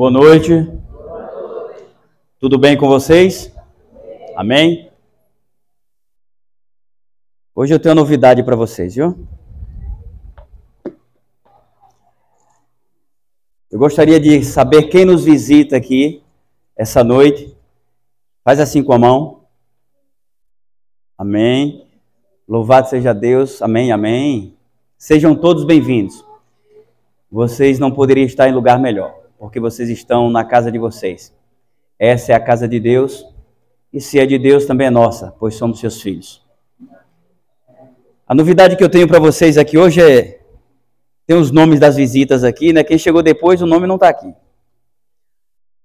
Boa noite. Tudo bem com vocês? Amém? Hoje eu tenho uma novidade para vocês, viu? Eu gostaria de saber quem nos visita aqui essa noite. Faz assim com a mão. Amém. Louvado seja Deus. Amém, amém. Sejam todos bem-vindos. Vocês não poderiam estar em lugar melhor, porque vocês estão na casa de vocês. Essa é a casa de Deus, e se é de Deus também é nossa, pois somos seus filhos. A novidade que eu tenho para vocês aqui hoje tem os nomes das visitas aqui, né? Quem chegou depois, o nome não está aqui.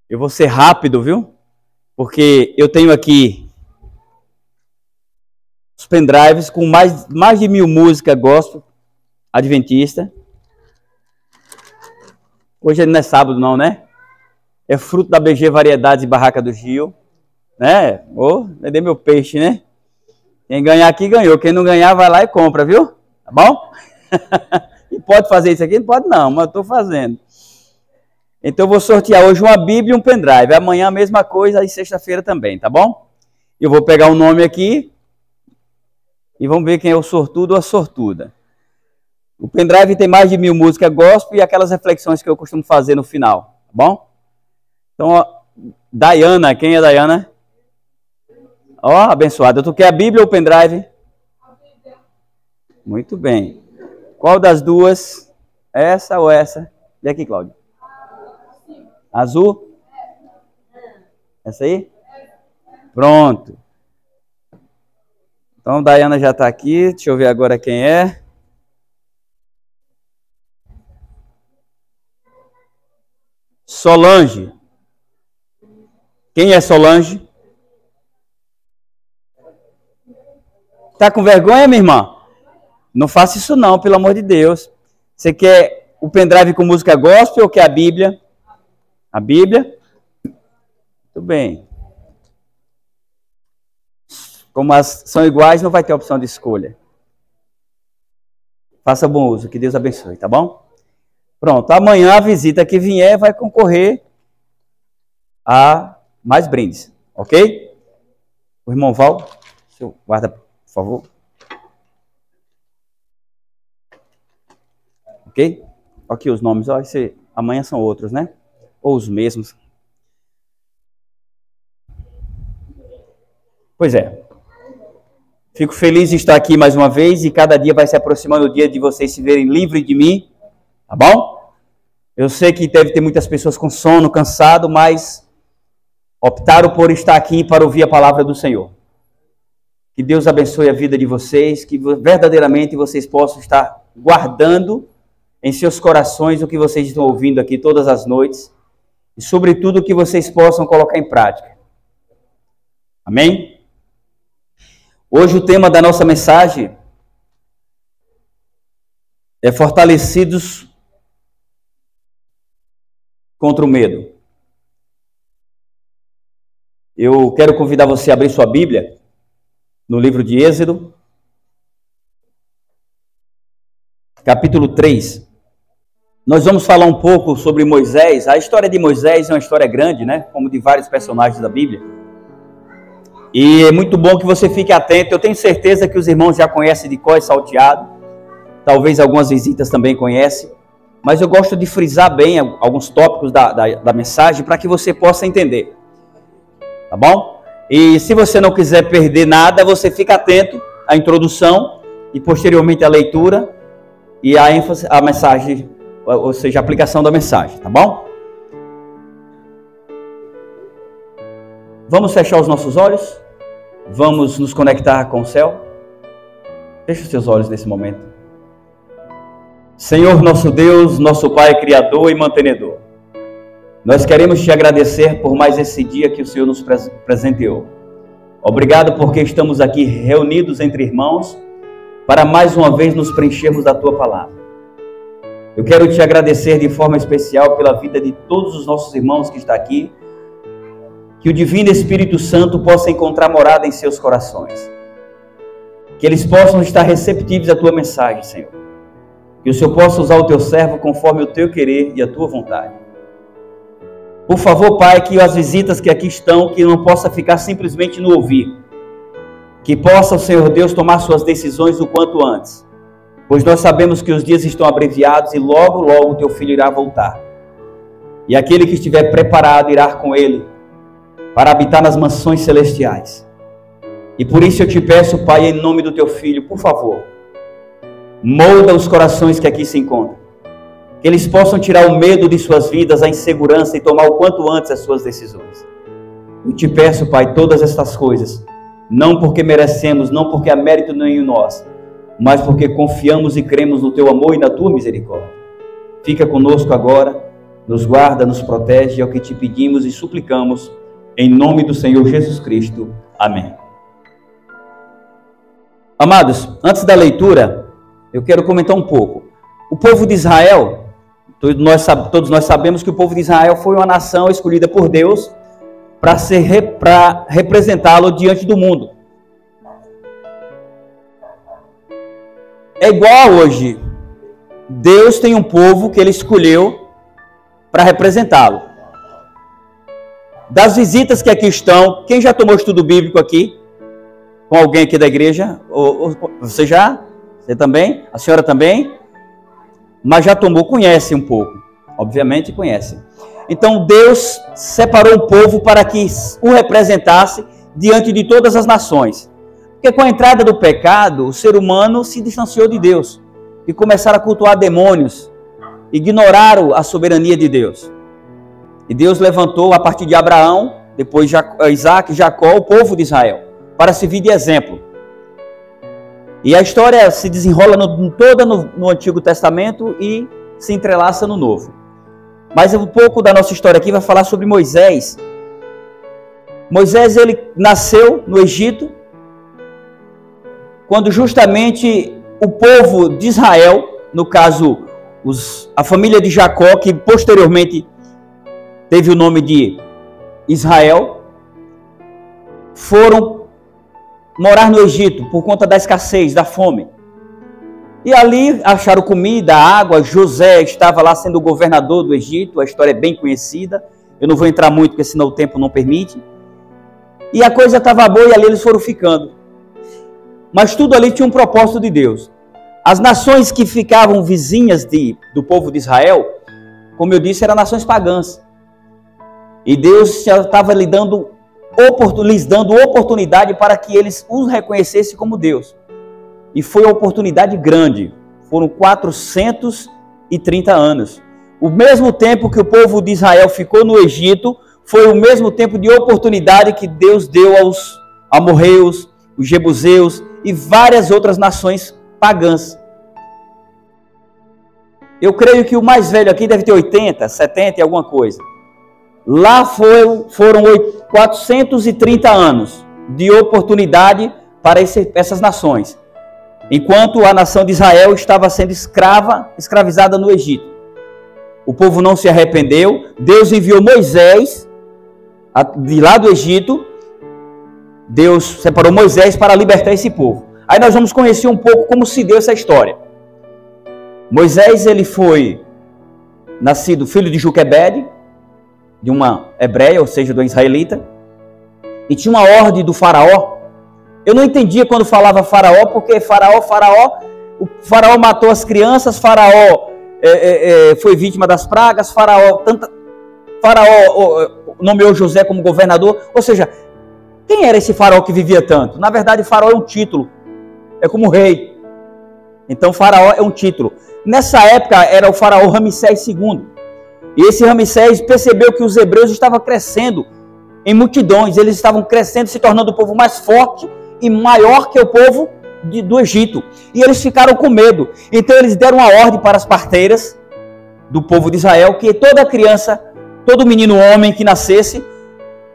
Eu vou ser rápido, viu? Porque eu tenho aqui os pendrives com mais de 1000 músicas gospel adventista. Hoje não é sábado não, né? É fruto da BG Variedades e Barraca do Gil, né? Vendei meu peixe, né? Quem ganhar aqui ganhou, quem não ganhar vai lá e compra, viu? Tá bom? E pode fazer isso aqui? Não pode não, mas eu estou fazendo. Então eu vou sortear hoje uma Bíblia e um pendrive. Amanhã a mesma coisa e sexta-feira também, tá bom? Eu vou pegar um nome aqui e vamos ver quem é o sortudo ou a sortuda. O pendrive tem mais de 1000 músicas gospel e aquelas reflexões que eu costumo fazer no final, tá bom? Então, ó, Dayana, quem é Dayana? Ó, abençoada. Tu quer a Bíblia ou o pendrive? Muito bem. Qual das duas? Essa ou essa? E aqui, Cláudio? Azul? Essa aí? Pronto. Então, Dayana já está aqui. Deixa eu ver agora quem é. Solange. Quem é Solange? Tá com vergonha, minha irmã? Não faça isso não, pelo amor de Deus. Você quer o pendrive com música gospel ou quer a Bíblia? A Bíblia? Muito bem. Como as são iguais, não vai ter opção de escolha. Faça bom uso, que Deus abençoe, tá bom? Pronto, amanhã a visita que vier vai concorrer a mais brindes, ok? O irmão Val, guarda, por favor. Ok? Aqui os nomes, ó, amanhã são outros, né? Ou os mesmos. Pois é. Fico feliz de estar aqui mais uma vez e cada dia vai se aproximando o dia de vocês se verem livres de mim, tá bom? Eu sei que deve ter muitas pessoas com sono, cansado, mas optaram por estar aqui para ouvir a palavra do Senhor. Que Deus abençoe a vida de vocês, que verdadeiramente vocês possam estar guardando em seus corações o que vocês estão ouvindo aqui todas as noites e, sobretudo, que vocês possam colocar em prática. Amém? Hoje o tema da nossa mensagem é fortalecidos contra o medo. Eu quero convidar você a abrir sua Bíblia no livro de Êxodo, capítulo 3. Nós vamos falar um pouco sobre Moisés. A história de Moisés é uma história grande, né? Como de vários personagens da Bíblia. E é muito bom que você fique atento. Eu tenho certeza que os irmãos já conhecem de cor e salteado. Talvez algumas visitas também conhecem. Mas eu gosto de frisar bem alguns tópicos da mensagem para que você possa entender. Tá bom? E se você não quiser perder nada, você fica atento à introdução e posteriormente à leitura e à ênfase, à mensagem, ou seja, a aplicação da mensagem, tá bom? Vamos fechar os nossos olhos? Vamos nos conectar com o céu? Feche os seus olhos nesse momento. Senhor nosso Deus, nosso Pai Criador e Mantenedor, nós queremos te agradecer por mais esse dia que o Senhor nos presenteou. Obrigado porque estamos aqui reunidos entre irmãos para mais uma vez nos preenchermos da Tua Palavra. Eu quero te agradecer de forma especial pela vida de todos os nossos irmãos que estão aqui, que o Divino Espírito Santo possa encontrar morada em seus corações, que eles possam estar receptivos à Tua mensagem, Senhor. Que o Senhor possa usar o Teu servo conforme o Teu querer e a Tua vontade. Por favor, Pai, que as visitas que aqui estão, que não possa ficar simplesmente no ouvir. Que possa o Senhor Deus tomar suas decisões o quanto antes. Pois nós sabemos que os dias estão abreviados e logo, logo o teu filho irá voltar. E aquele que estiver preparado irá com ele para habitar nas mansões celestiais. E por isso eu te peço, Pai, em nome do teu filho, por favor, molda os corações que aqui se encontram. Que eles possam tirar o medo de suas vidas, a insegurança e tomar o quanto antes as suas decisões. Eu te peço, Pai, todas estas coisas, não porque merecemos, não porque há mérito nenhum em nós, mas porque confiamos e cremos no teu amor e na tua misericórdia. Fica conosco agora, nos guarda, nos protege, é o que te pedimos e suplicamos, em nome do Senhor Jesus Cristo. Amém. Amados, antes da leitura, eu quero comentar um pouco. O povo de Israel, todos nós sabemos que o povo de Israel foi uma nação escolhida por Deus para representá-lo diante do mundo. É igual hoje. Deus tem um povo que ele escolheu para representá-lo. Das visitas que aqui estão, quem já tomou estudo bíblico aqui? Com alguém aqui da igreja? Você já? Você também? A senhora também? Mas já tomou, conhece um pouco. Obviamente conhece. Então Deus separou um povo para que o representasse diante de todas as nações. Porque com a entrada do pecado, o ser humano se distanciou de Deus e começaram a cultuar demônios, ignoraram a soberania de Deus. E Deus levantou a partir de Abraão, depois Isaac e Jacó, o povo de Israel, para servir de exemplo. E a história se desenrola toda no Antigo Testamento e se entrelaça no Novo. Mas um pouco da nossa história aqui vai falar sobre Moisés. Moisés, ele nasceu no Egito, quando justamente o povo de Israel, no caso a família de Jacó, que posteriormente teve o nome de Israel, foram morar no Egito por conta da escassez, da fome. E ali acharam comida, água. José estava lá sendo o governador do Egito, a história é bem conhecida. Eu não vou entrar muito, porque senão o tempo não permite. E a coisa estava boa e ali eles foram ficando. Mas tudo ali tinha um propósito de Deus. As nações que ficavam vizinhas do povo de Israel, como eu disse, eram nações pagãs. E Deus já estava lhes dando oportunidade para que eles os reconhecessem como Deus. E foi uma oportunidade grande. Foram 430 anos. O mesmo tempo que o povo de Israel ficou no Egito, foi o mesmo tempo de oportunidade que Deus deu aos amorreus, os jebuseus e várias outras nações pagãs. Eu creio que o mais velho aqui deve ter 80, 70 e alguma coisa. Lá foram 430 anos de oportunidade para essas nações. Enquanto a nação de Israel estava sendo escravizada no Egito. O povo não se arrependeu. Deus enviou Moisés de lá do Egito. Deus separou Moisés para libertar esse povo. Aí nós vamos conhecer um pouco como se deu essa história. Moisés, ele foi nascido filho de Joquebede, de uma hebreia, ou seja, do israelita, e tinha uma ordem do faraó. Eu não entendia quando falava faraó, porque o faraó matou as crianças, faraó foi vítima das pragas, faraó nomeou José como governador. Ou seja, quem era esse faraó que vivia tanto? Na verdade, faraó é um título, é como rei. Então, faraó é um título. Nessa época, era o faraó Ramsés II. E esse Ramsés percebeu que os hebreus estavam crescendo em multidões. Eles estavam crescendo, se tornando o povo mais forte e maior que o povo do Egito. E eles ficaram com medo. Então, eles deram uma ordem para as parteiras do povo de Israel que toda criança, todo menino homem que nascesse,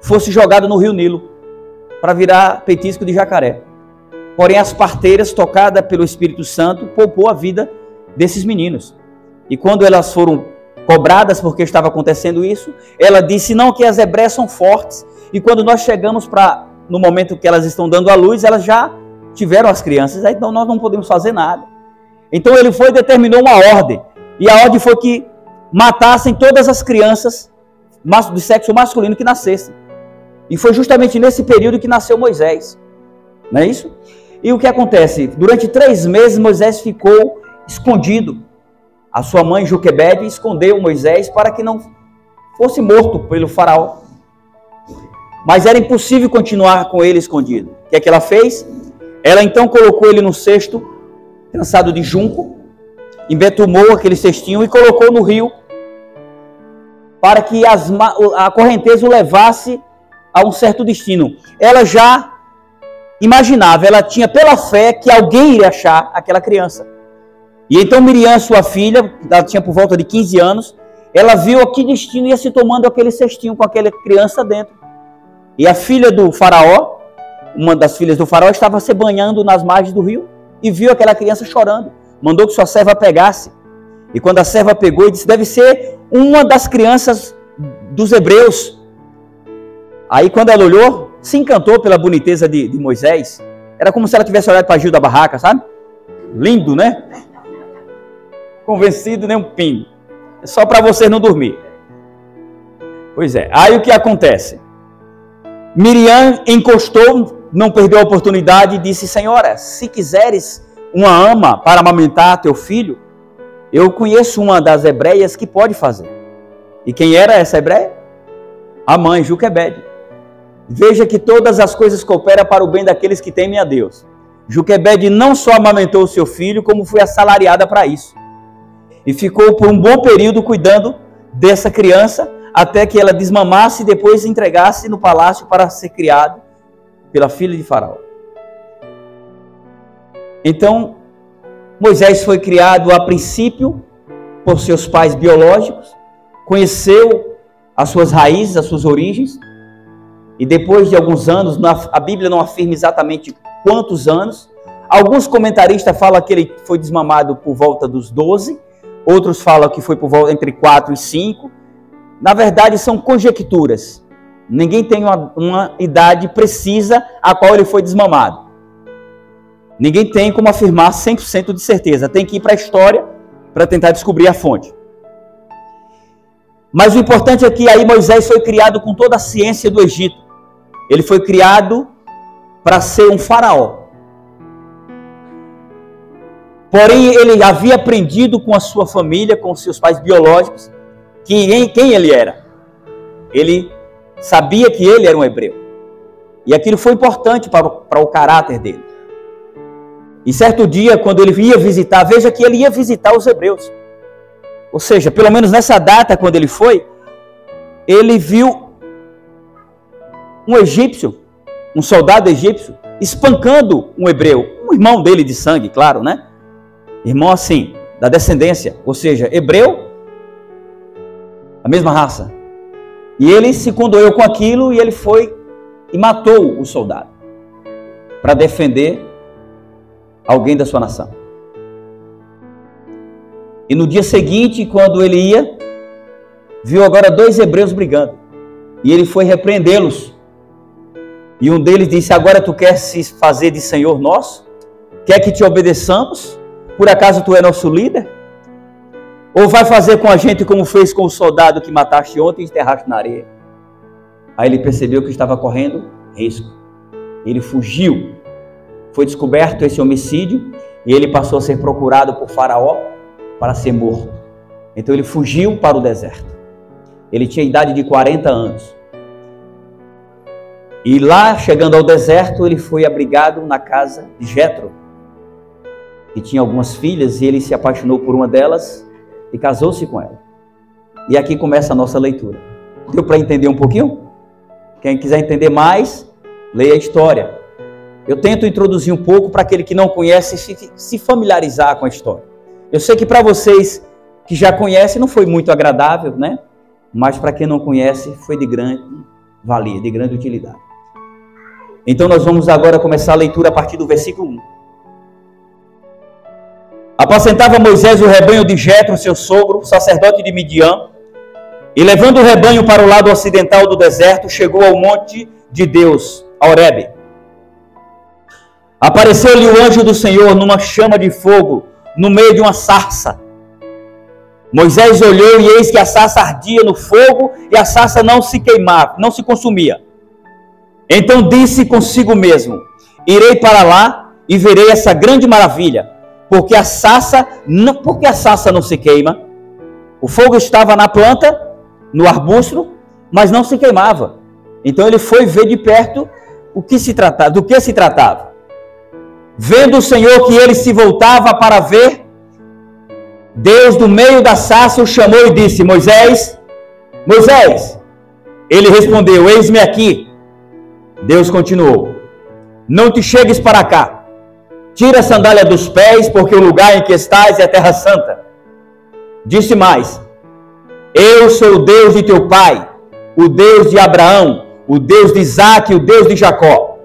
fosse jogado no rio Nilo para virar petisco de jacaré. Porém, as parteiras, tocadas pelo Espírito Santo, poupou a vida desses meninos. E quando elas foram cobradas porque estava acontecendo isso, ela disse, não, que as hebreias são fortes. E quando nós chegamos no momento que elas estão dando à luz, elas já tiveram as crianças, então nós não podemos fazer nada. Então ele foi e determinou uma ordem. E a ordem foi que matassem todas as crianças do sexo masculino que nascessem. E foi justamente nesse período que nasceu Moisés. Não é isso? E o que acontece? Durante 3 meses Moisés ficou escondido. A sua mãe Joquebede escondeu Moisés para que não fosse morto pelo faraó. Mas era impossível continuar com ele escondido. O que é que ela fez? Ela então colocou ele no cesto, trançado de junco, embetumou aquele cestinho e colocou no rio, para que a correnteza o levasse a um certo destino. Ela já imaginava, ela tinha pela fé que alguém iria achar aquela criança. E então Miriam, sua filha, ela tinha por volta de 15 anos, ela viu a que destino ia se tomando aquele cestinho com aquela criança dentro. E a filha do faraó, uma das filhas do faraó, estava se banhando nas margens do rio e viu aquela criança chorando. Mandou que sua serva pegasse. E quando a serva pegou, ele disse, deve ser uma das crianças dos hebreus. Aí quando ela olhou, se encantou pela boniteza de Moisés. Era como se ela tivesse olhado para Gil da Barraca, sabe? Lindo, né? Convencido nem um pingo. É só para você não dormir. Pois é. Aí o que acontece? Miriam encostou, não perdeu a oportunidade e disse, Senhora, se quiseres uma ama para amamentar teu filho, eu conheço uma das hebreias que pode fazer. E quem era essa hebreia? A mãe, Joquebede. Veja que todas as coisas cooperam para o bem daqueles que temem a Deus. Joquebede não só amamentou o seu filho, como foi assalariada para isso. E ficou por um bom período cuidando dessa criança, até que ela desmamasse e depois entregasse no palácio para ser criado pela filha de Faraó. Então, Moisés foi criado a princípio por seus pais biológicos, conheceu as suas raízes, as suas origens, e depois de alguns anos, a Bíblia não afirma exatamente quantos anos, alguns comentaristas falam que ele foi desmamado por volta dos 12, outros falam que foi por volta entre 4 e 5, na verdade são conjecturas, ninguém tem uma idade precisa a qual ele foi desmamado. Ninguém tem como afirmar 100% de certeza. Tem que ir para a história para tentar descobrir a fonte. Mas o importante é que aí Moisés foi criado com toda a ciência do Egito. Ele foi criado para ser um faraó. Porém, ele havia aprendido com a sua família, com seus pais biológicos, quem ele era. Ele sabia que ele era um hebreu. E aquilo foi importante para o caráter dele. E certo dia, quando ele ia visitar, veja que ele ia visitar os hebreus. Ou seja, pelo menos nessa data, quando ele foi, ele viu um egípcio, um soldado egípcio, espancando um hebreu, um irmão dele de sangue, claro, né? Irmão assim, da descendência, ou seja, hebreu, a mesma raça. E ele se condoeu com aquilo e ele foi e matou o soldado para defender alguém da sua nação. E no dia seguinte, quando ele ia, viu agora 2 hebreus brigando. E ele foi repreendê-los. E um deles disse, agora tu quer se fazer de Senhor nosso? Quer que te obedeçamos? Por acaso tu é nosso líder? Ou vai fazer com a gente como fez com o soldado que mataste ontem e enterraste na areia? Aí ele percebeu que estava correndo risco. Ele fugiu. Foi descoberto esse homicídio e ele passou a ser procurado por Faraó para ser morto. Então ele fugiu para o deserto. Ele tinha idade de 40 anos. E lá, chegando ao deserto, ele foi abrigado na casa de Jetro, que tinha algumas filhas, e ele se apaixonou por uma delas e casou-se com ela. E aqui começa a nossa leitura. Deu para entender um pouquinho? Quem quiser entender mais, leia a história. Eu tento introduzir um pouco para aquele que não conhece se familiarizar com a história. Eu sei que para vocês que já conhecem não foi muito agradável, né? Mas para quem não conhece foi de grande valia, de grande utilidade. Então nós vamos agora começar a leitura a partir do versículo 1. Apacentava Moisés o rebanho de Jetro, seu sogro, sacerdote de Midian, e levando o rebanho para o lado ocidental do deserto, chegou ao monte de Deus, Horebe. Apareceu-lhe o anjo do Senhor numa chama de fogo, no meio de uma sarça. Moisés olhou e eis que a sarça ardia no fogo e a sarça não se queimava, não se consumia. Então disse consigo mesmo: irei para lá e verei essa grande maravilha, porque a sarça não se queima. O fogo estava na planta, no arbusto, mas não se queimava. Então ele foi ver de perto do que se tratava. Vendo o Senhor que ele se voltava para ver, Deus do meio da sarça o chamou e disse: Moisés, Moisés. Ele respondeu: eis-me aqui. Deus continuou: não te chegues para cá. Tira a sandália dos pés, porque o lugar em que estás é a terra santa. Disse mais: eu sou o Deus de teu pai, o Deus de Abraão, o Deus de Isaque e o Deus de Jacó.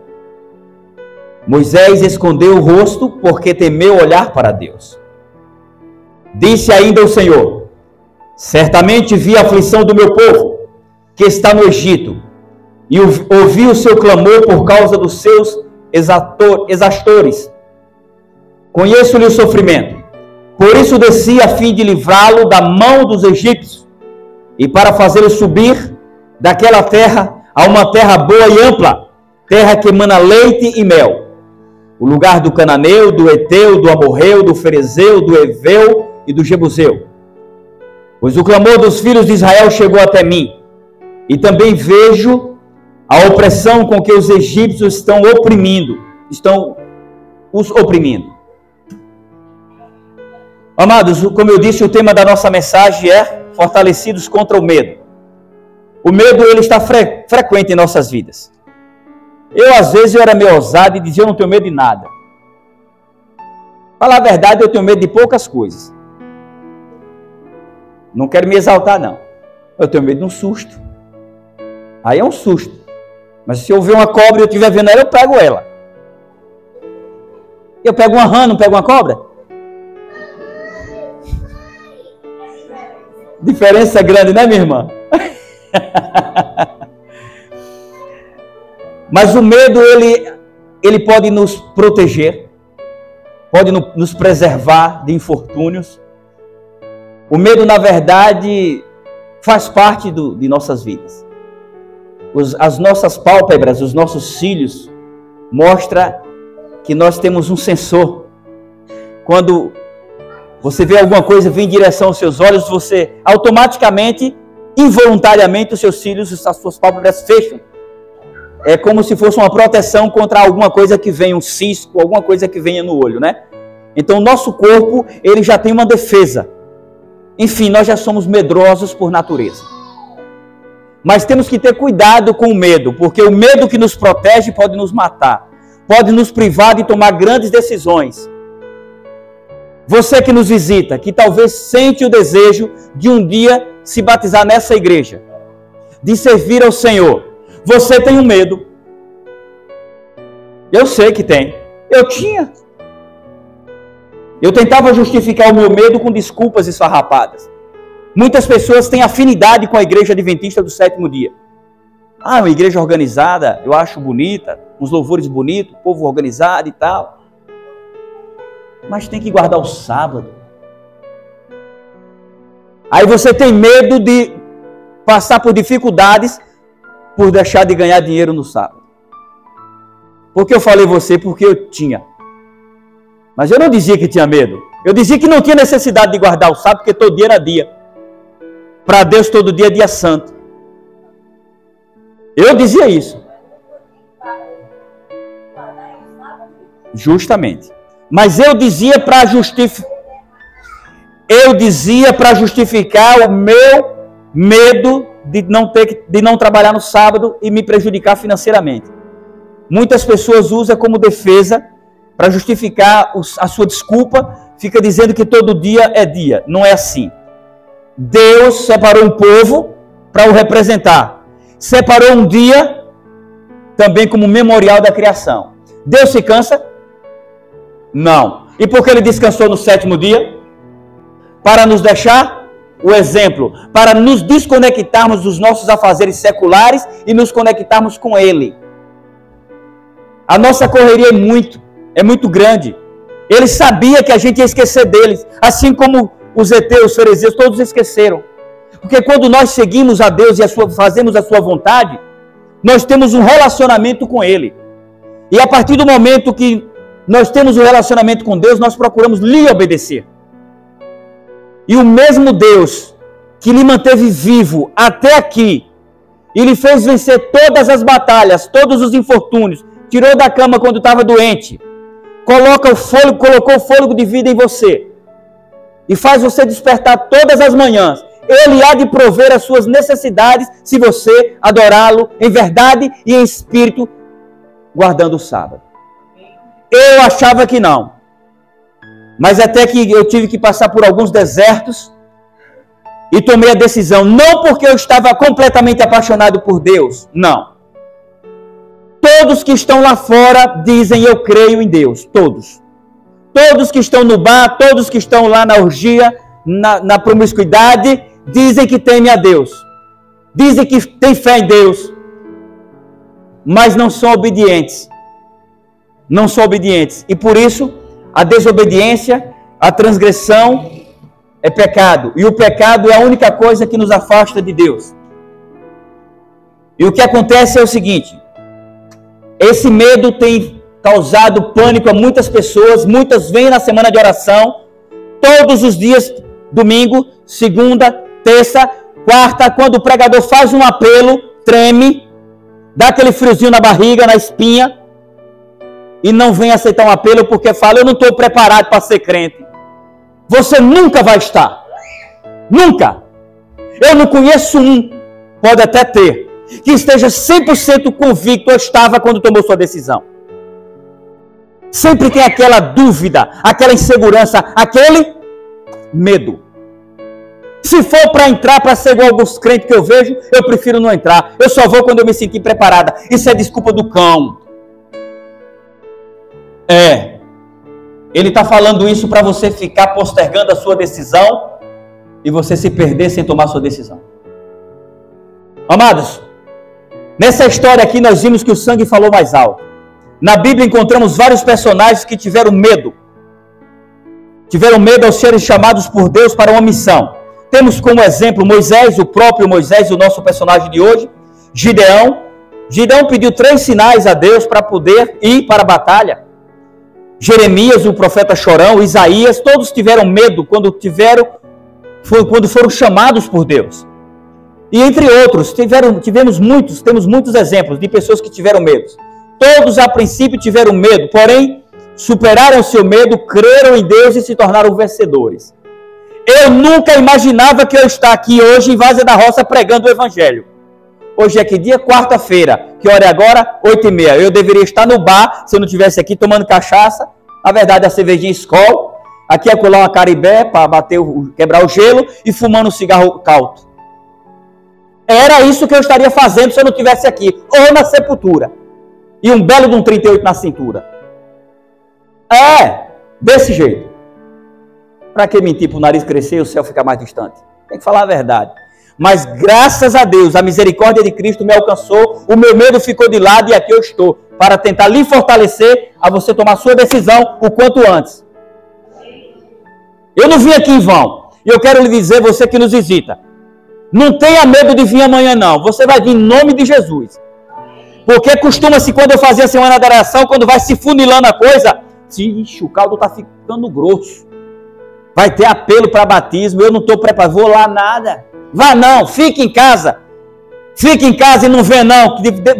Moisés escondeu o rosto porque temeu olhar para Deus. Disse ainda o Senhor: certamente vi a aflição do meu povo, que está no Egito, e ouvi o seu clamor por causa dos seus exastores. Conheço-lhe o sofrimento, por isso desci a fim de livrá-lo da mão dos egípcios, e para fazê-lo subir daquela terra a uma terra boa e ampla, terra que emana leite e mel, o lugar do cananeu, do eteu, do amorreu, do ferezeu, do eveu e do jebuseu. Pois o clamor dos filhos de Israel chegou até mim, e também vejo a opressão com que os egípcios estão os oprimindo. Amados, como eu disse, o tema da nossa mensagem é fortalecidos contra o medo. O medo, ele está frequente em nossas vidas. Às vezes, eu era meio ousado e dizia: eu não tenho medo de nada. Falar a verdade, eu tenho medo de poucas coisas. Não quero me exaltar, não. Eu tenho medo de um susto. Aí é um susto. Mas se eu ver uma cobra e eu estiver vendo ela, eu pego ela. Eu pego uma rã, não pego uma cobra? Diferença grande, né, minha irmã? Mas o medo, ele pode nos proteger, pode nos preservar de infortúnios. O medo, na verdade, faz parte de nossas vidas. As nossas pálpebras, os nossos cílios, mostram que nós temos um sensor. Quando você vê alguma coisa vir em direção aos seus olhos, você automaticamente, involuntariamente, os seus cílios, as suas pálpebras fecham. É como se fosse uma proteção contra alguma coisa que venha, um cisco, alguma coisa que venha no olho, né? Então, o nosso corpo, ele já tem uma defesa. Enfim, nós já somos medrosos por natureza. Mas temos que ter cuidado com o medo, porque o medo que nos protege pode nos matar, pode nos privar de tomar grandes decisões. Você que nos visita, que talvez sente o desejo de um dia se batizar nessa igreja, de servir ao Senhor, você tem um medo. Eu sei que tem. Eu tinha. Eu tentava justificar o meu medo com desculpas esfarrapadas. Muitas pessoas têm afinidade com a igreja adventista do sétimo dia. Uma igreja organizada, eu acho bonita, uns louvores bonitos, povo organizado e tal. Mas tem que guardar o sábado. Aí você tem medo de passar por dificuldades por deixar de ganhar dinheiro no sábado. Por que eu falei você? Porque eu tinha. Mas eu não dizia que tinha medo. Eu dizia que não tinha necessidade de guardar o sábado, porque todo dia era dia. Para Deus todo dia é dia santo. Eu dizia isso. Justamente. Mas eu dizia para justificar o meu medo de não trabalhar no sábado e me prejudicar financeiramente. Muitas pessoas usam como defesa para justificar a sua desculpa, fica dizendo que todo dia é dia. Não é assim. Deus separou um povo para o representar. Separou um dia também como memorial da criação. Deus se cansa? Não. E por que ele descansou no sétimo dia? Para nos deixar o exemplo, para nos desconectarmos dos nossos afazeres seculares e nos conectarmos com Ele. A nossa correria é muito grande. Ele sabia que a gente ia esquecer deles, assim como os heteus, os fariseus, todos esqueceram. Porque quando nós seguimos a Deus e fazemos a sua vontade, nós temos um relacionamento com Ele. E a partir do momento que nós temos um relacionamento com Deus, nós procuramos lhe obedecer. E o mesmo Deus que lhe manteve vivo até aqui, e lhe fez vencer todas as batalhas, todos os infortúnios, tirou da cama quando estava doente, colocou o fôlego de vida em você, e faz você despertar todas as manhãs. Ele há de prover as suas necessidades se você adorá-lo em verdade e em espírito, guardando o sábado. Eu achava que não. Mas até que eu tive que passar por alguns desertos e tomei a decisão, não porque eu estava completamente apaixonado por Deus, não. Todos que estão lá fora dizem eu creio em Deus, todos. Todos que estão no bar, todos que estão lá na orgia, na promiscuidade, dizem que temem a Deus. Dizem que têm fé em Deus. Mas não são obedientes. Não são obedientes. E por isso, a desobediência, a transgressão é pecado. E o pecado é a única coisa que nos afasta de Deus. E o que acontece é o seguinte. Esse medo tem causado pânico a muitas pessoas. Muitas vêm na semana de oração. Todos os dias, domingo, segunda, terça, quarta. Quando o pregador faz um apelo, treme. Dá aquele friozinho na barriga, na espinha. E não vem aceitar um apelo porque fala, eu não estou preparado para ser crente. Você nunca vai estar. Nunca. Eu não conheço um, pode até ter, que esteja 100% convicto ou estava quando tomou sua decisão. Sempre tem aquela dúvida, aquela insegurança, aquele medo. Se for para entrar, para ser igual alguns crentes que eu vejo, eu prefiro não entrar. Eu só vou quando eu me sentir preparada. Isso é desculpa do cão. Ele está falando isso para você ficar postergando a sua decisão e você se perder sem tomar sua decisão. Amados, nessa história aqui nós vimos que o sangue falou mais alto. Na Bíblia encontramos vários personagens que tiveram medo. Tiveram medo ao serem chamados por Deus para uma missão. Temos como exemplo Moisés, o próprio Moisés, o nosso personagem de hoje. Gideão. Gideão pediu 3 sinais a Deus para poder ir para a batalha. Jeremias, o profeta chorão, Isaías, todos tiveram medo quando foram chamados por Deus. E entre outros, temos muitos exemplos de pessoas que tiveram medo. Todos a princípio tiveram medo, porém superaram o seu medo, creram em Deus e se tornaram vencedores. Eu nunca imaginava que eu estar aqui hoje em Várzea da Roça pregando o Evangelho. Hoje é que dia? Quarta-feira. Que hora é agora? 8h30. Eu deveria estar no bar, se eu não estivesse aqui tomando cachaça. Na verdade, a cervejinha Skol. Aqui é colar uma Caribé para quebrar o gelo e fumando um cigarro cauto. Era isso que eu estaria fazendo se eu não estivesse aqui. Ou na sepultura. E um belo de um 38 na cintura. Desse jeito. Para que mentir para o nariz crescer e o céu ficar mais distante? Tem que falar a verdade. Mas graças a Deus, a misericórdia de Cristo me alcançou, o meu medo ficou de lado e aqui eu estou, para tentar lhe fortalecer a você tomar sua decisão o quanto antes. Eu não vim aqui em vão, e eu quero lhe dizer, você que nos visita, não tenha medo de vir amanhã não, você vai vir em nome de Jesus. Porque costuma-se, quando eu fazia a semana da oração, quando vai se funilando a coisa, ixi, o caldo está ficando grosso, vai ter apelo para batismo, eu não estou preparado, vou lá nada. Vá não, fique em casa. Fique em casa e não vê não.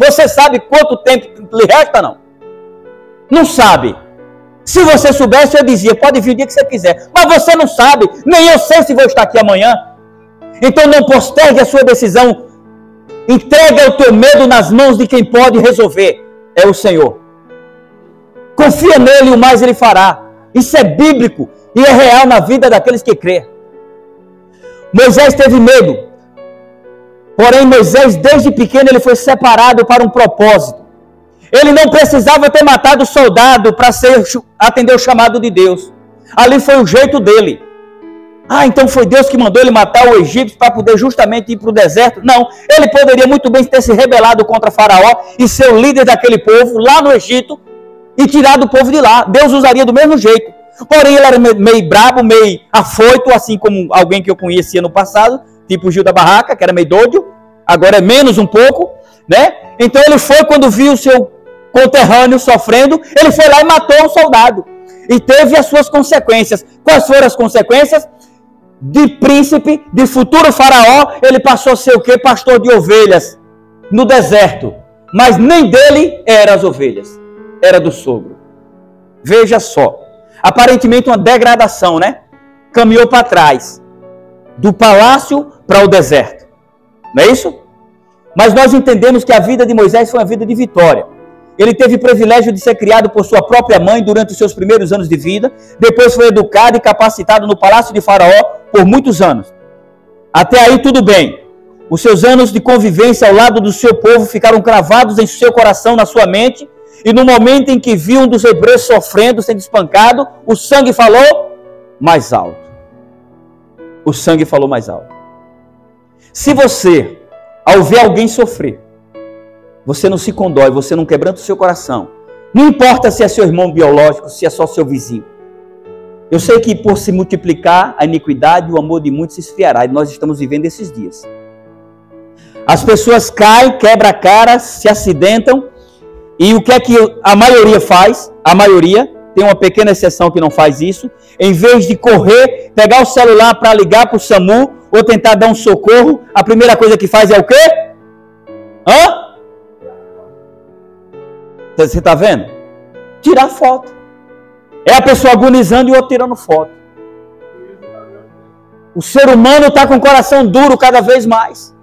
Você sabe quanto tempo lhe resta não? Não sabe. Se você soubesse, eu dizia, pode vir o dia que você quiser. Mas você não sabe, nem eu sei se vou estar aqui amanhã. Então não postergue a sua decisão. Entrega o teu medo nas mãos de quem pode resolver. É o Senhor. Confia nele e o mais ele fará. Isso é bíblico e é real na vida daqueles que crê. Moisés teve medo, porém Moisés desde pequeno ele foi separado para um propósito. Ele não precisava ter matado o soldado para atender o chamado de Deus. Ali foi o jeito dele. Então foi Deus que mandou ele matar o egípcio para poder justamente ir para o deserto? Não, ele poderia muito bem ter se rebelado contra Faraó e ser o líder daquele povo lá no Egito e tirar do povo de lá. Deus usaria do mesmo jeito. Porém, ele era meio brabo, meio afoito, assim como alguém que eu conhecia no passado, tipo o Gil da Barraca, que era meio doido, agora é menos um pouco, né? Então ele foi, quando viu o seu conterrâneo sofrendo, ele foi lá e matou um soldado. E teve as suas consequências. Quais foram as consequências? De príncipe, de futuro faraó, ele passou a ser o quê? Pastor de ovelhas no deserto. Mas nem dele eram as ovelhas, era do sogro. Veja só, aparentemente uma degradação, né? Caminhou para trás, do palácio para o deserto, não é isso? Mas nós entendemos que a vida de Moisés foi uma vida de vitória. Ele teve o privilégio de ser criado por sua própria mãe durante os seus primeiros anos de vida, depois foi educado e capacitado no palácio de Faraó por muitos anos. Até aí tudo bem. Os seus anos de convivência ao lado do seu povo ficaram cravados em seu coração, na sua mente, e no momento em que viu um dos hebreus sofrendo, sendo espancado, o sangue falou mais alto. O sangue falou mais alto. Se você, ao ver alguém sofrer, você não se condói, você não quebranta o seu coração, não importa se é seu irmão biológico, se é só seu vizinho. Eu sei que por se multiplicar a iniquidade, o amor de muitos se esfriará, e nós estamos vivendo esses dias. As pessoas caem, quebram a cara, se acidentam, e o que é que a maioria faz? A maioria, tem uma pequena exceção que não faz isso, em vez de correr, pegar o celular para ligar para o SAMU, ou tentar dar um socorro, a primeira coisa que faz é o quê? Você está vendo? Tirar foto. É a pessoa agonizando e o outro tirando foto. O ser humano está com o coração duro cada vez mais.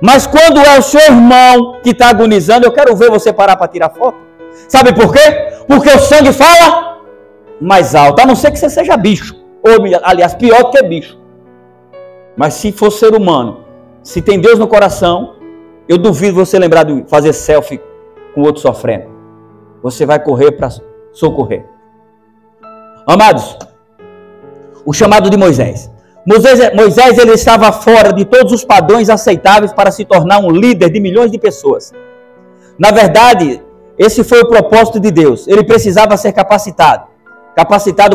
Mas quando é o seu irmão que está agonizando, eu quero ver você parar para tirar foto. Sabe por quê? Porque o sangue fala mais alto. A não ser que você seja bicho. Ou, aliás, pior do que bicho. Mas se for ser humano, se tem Deus no coração, eu duvido você lembrar de fazer selfie com o outro sofrendo. Você vai correr para socorrer. Amados, o chamado de Moisés. Moisés ele estava fora de todos os padrões aceitáveis para se tornar um líder de milhões de pessoas. Na verdade, esse foi o propósito de Deus. Ele precisava ser capacitado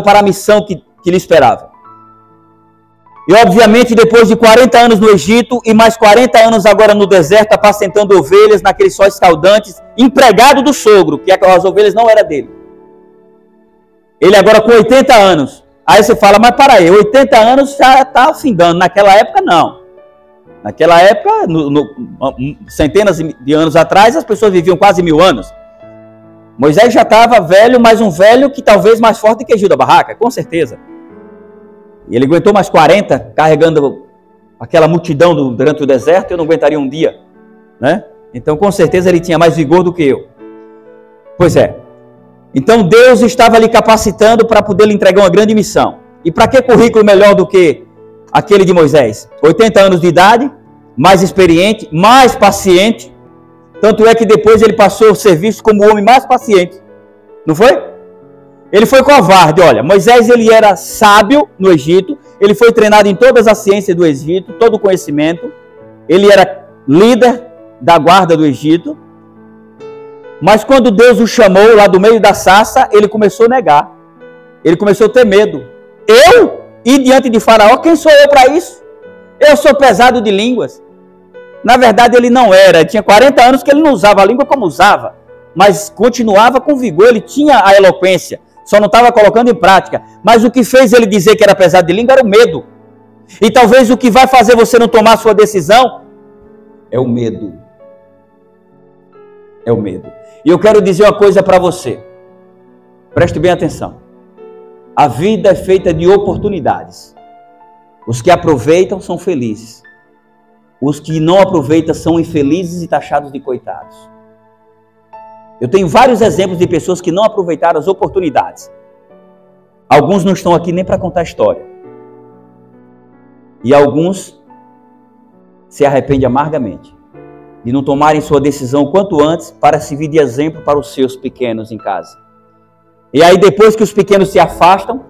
para a missão que lhe esperava. E obviamente depois de 40 anos no Egito e mais 40 anos agora no deserto, apacentando ovelhas naqueles sóis escaldantes, empregado do sogro, que as ovelhas não eram dele. Ele agora com 80 anos. Aí você fala, mas para aí, 80 anos já está findando. Naquela época não. Naquela época, centenas de anos atrás, as pessoas viviam quase 1000 anos. Moisés já estava velho, mas um velho que talvez mais forte que Gil da Barraca, com certeza. E ele aguentou mais 40, carregando aquela multidão durante o deserto, eu não aguentaria um dia, né? Então, com certeza, ele tinha mais vigor do que eu. Pois é. Então, Deus estava lhe capacitando para poder lhe entregar uma grande missão. E para que currículo melhor do que aquele de Moisés? 80 anos de idade, mais experiente, mais paciente. Tanto é que depois ele passou a ser visto como o homem mais paciente. Não foi? Ele foi covarde, olha, Moisés ele era sábio no Egito, ele foi treinado em todas as ciências do Egito, todo o conhecimento, ele era líder da guarda do Egito, mas quando Deus o chamou lá do meio da sarça, ele começou a negar, ele começou a ter medo. Eu ir diante de Faraó, quem sou eu para isso? Eu sou pesado de línguas. Na verdade ele não era, tinha 40 anos que ele não usava a língua como usava, mas continuava com vigor, ele tinha a eloquência. Só não estava colocando em prática. Mas o que fez ele dizer que era pesado de língua era o medo. E talvez o que vai fazer você não tomar a sua decisão é o medo. É o medo. E eu quero dizer uma coisa para você. Preste bem atenção. A vida é feita de oportunidades. Os que aproveitam são felizes. Os que não aproveitam são infelizes e taxados de coitados. Eu tenho vários exemplos de pessoas que não aproveitaram as oportunidades. Alguns não estão aqui nem para contar a história. E alguns se arrependem amargamente de não tomarem sua decisão o quanto antes para servir de exemplo para os seus pequenos em casa. E aí depois que os pequenos se afastam,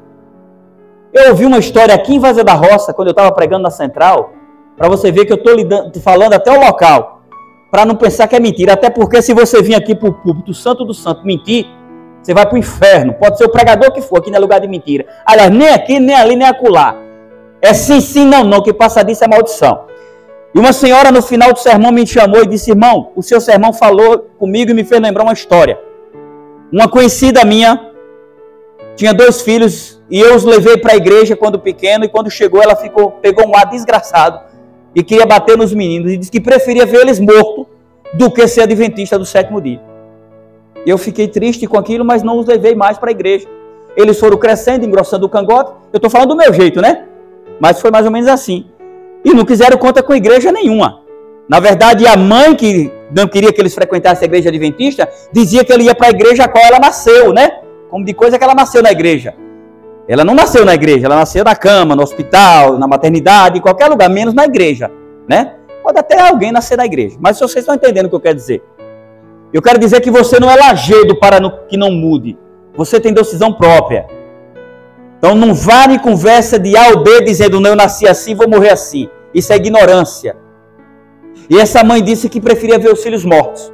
eu ouvi uma história aqui em Vazia da Roça, quando eu estava pregando na Central, para você ver que eu estou falando até o local, para não pensar que é mentira. Até porque se você vir aqui para o púlpito Santo do Santo mentir, Você vai para o inferno. Pode ser o pregador que for, aqui não é lugar de mentira. Aliás, nem aqui, nem ali, nem acolá. É sim, sim, não, não. Que passa disso é maldição. E uma senhora no final do sermão me chamou e disse: irmão, o seu sermão falou comigo e me fez lembrar uma história. Uma conhecida minha tinha 2 filhos e eu os levei para a igreja quando pequeno, e quando chegou ela pegou um ar desgraçado e queria bater nos meninos e disse que preferia ver eles mortos do que ser adventista do 7º dia. Eu fiquei triste com aquilo, mas não os levei mais para a igreja. Eles foram crescendo, engrossando o cangote. Eu estou falando do meu jeito, né? Mas foi mais ou menos assim. E não quiseram conta com igreja nenhuma. Na verdade, a mãe, que não queria que eles frequentassem a igreja adventista, dizia que ele ia para a igreja a qual ela nasceu, né? Como de coisa que ela nasceu na igreja. Ela não nasceu na igreja, ela nasceu na cama, no hospital, na maternidade, em qualquer lugar, menos na igreja, né? Pode até alguém nascer na igreja, mas vocês estão entendendo o que eu quero dizer. Eu quero dizer que você não é lajedo para que não mude. Você tem decisão própria. Então não vá em conversa de A ou B dizendo: não, eu nasci assim, vou morrer assim. Isso é ignorância. E essa mãe disse que preferia ver os filhos mortos.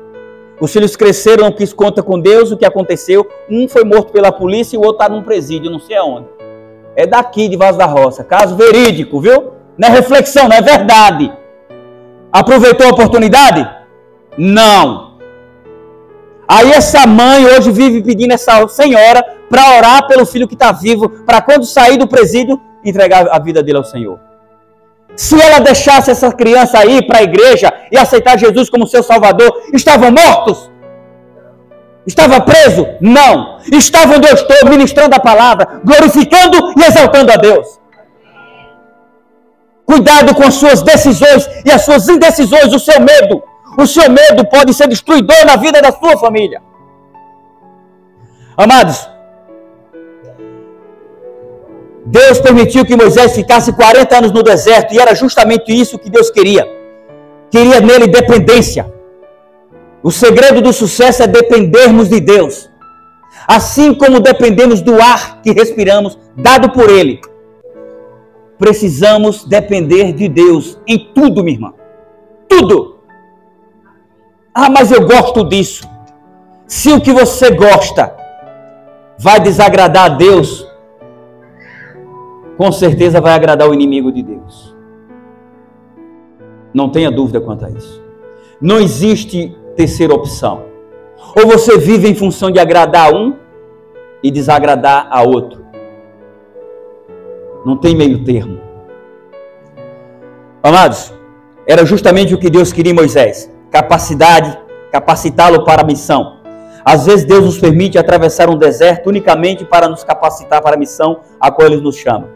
Os filhos cresceram, não quis conta com Deus, o que aconteceu? Um foi morto pela polícia e o outro está num presídio, não sei aonde. É daqui de Vaz da Roça. Caso verídico, viu? Não é reflexão, não é verdade. Aproveitou a oportunidade? Não. Aí essa mãe hoje vive pedindo essa senhora para orar pelo filho que está vivo, para quando sair do presídio, entregar a vida dele ao Senhor. Se ela deixasse essa criança ir para a igreja e aceitar Jesus como seu Salvador, estavam mortos? Estava preso? Não. Estavam onde eu estou, ministrando a palavra, glorificando e exaltando a Deus. Cuidado com as suas decisões e as suas indecisões, o seu medo. O seu medo pode ser destruidor na vida da sua família. Amados, Deus permitiu que Moisés ficasse 40 anos no deserto, e era justamente isso que Deus queria. Queria nele dependência. O segredo do sucesso é dependermos de Deus. Assim como dependemos do ar que respiramos, dado por Ele, precisamos depender de Deus em tudo, minha irmã. Tudo. Ah, mas eu gosto disso. Se o que você gosta vai desagradar a Deus, com certeza vai agradar o inimigo de Deus. Não tenha dúvida quanto a isso. Não existe terceira opção. Ou você vive em função de agradar a um e desagradar a outro. Não tem meio termo. Amados, era justamente o que Deus queria em Moisés. Capacidade, capacitá-lo para a missão. Às vezes Deus nos permite atravessar um deserto unicamente para nos capacitar para a missão a qual Ele nos chama.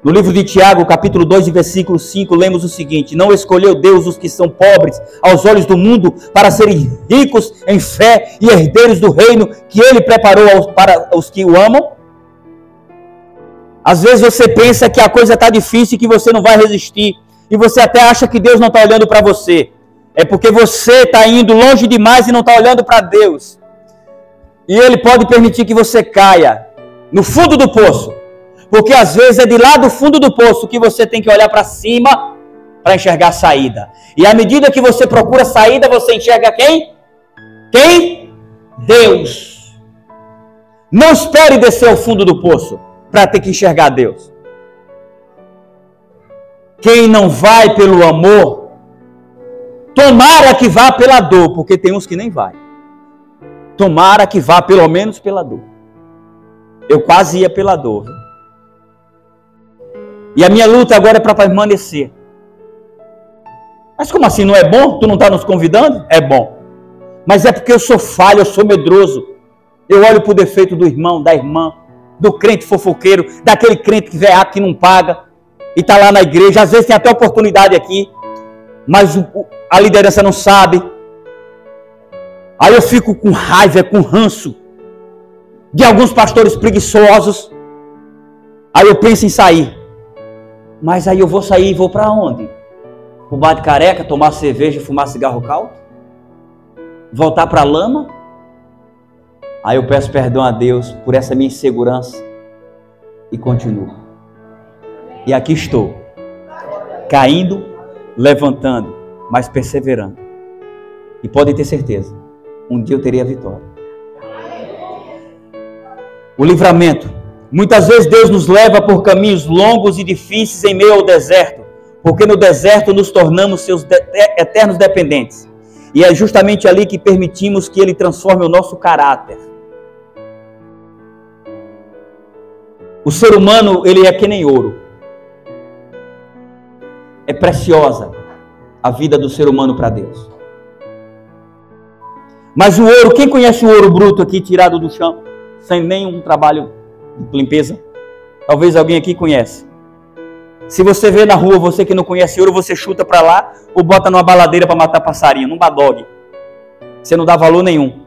No livro de Tiago, capítulo 2, versículo 5, lemos o seguinte: não escolheu Deus os que são pobres aos olhos do mundo para serem ricos em fé e herdeiros do reino que Ele preparou para os que o amam? Às vezes você pensa que a coisa está difícil e que você não vai resistir, e você até acha que Deus não está olhando para você. É porque você está indo longe demais e não está olhando para Deus. E Ele pode permitir que você caia no fundo do poço. Porque às vezes é de lá do fundo do poço que você tem que olhar para cima para enxergar a saída. E à medida que você procura a saída, você enxerga quem? Quem? Deus. Não espere descer ao fundo do poço para ter que enxergar Deus. Quem não vai pelo amor, tomara que vá pela dor, porque tem uns que nem vai. Tomara que vá pelo menos pela dor. Eu quase ia pela dor. E a minha luta agora é para permanecer. Mas como assim? Não é bom? Tu não está nos convidando? É bom. Mas é porque eu sou falho, eu sou medroso. Eu olho para o defeito do irmão, da irmã, do crente fofoqueiro, daquele crente que veio que não paga e está lá na igreja. Às vezes tem até oportunidade aqui, mas a liderança não sabe. Aí eu fico com raiva, com ranço de alguns pastores preguiçosos. Aí eu penso em sair. Mas aí eu vou sair e vou para onde? Pro bar de careca, tomar cerveja, fumar cigarro caldo? Voltar para a lama? Aí eu peço perdão a Deus por essa minha insegurança e continuo. E aqui estou, caindo, levantando, mas perseverando. E podem ter certeza, um dia eu terei a vitória. O livramento. Muitas vezes Deus nos leva por caminhos longos e difíceis em meio ao deserto, porque no deserto nos tornamos seus eternos dependentes. E é justamente ali que permitimos que Ele transforme o nosso caráter. O ser humano, ele é que nem ouro. É preciosa a vida do ser humano para Deus. Mas o ouro, quem conhece o ouro bruto aqui tirado do chão, sem nenhum trabalho de limpeza? Talvez alguém aqui conhece. Se você vê na rua, você que não conhece ouro, você chuta para lá ou bota numa baladeira para matar passarinho, num badog. Você não dá valor nenhum.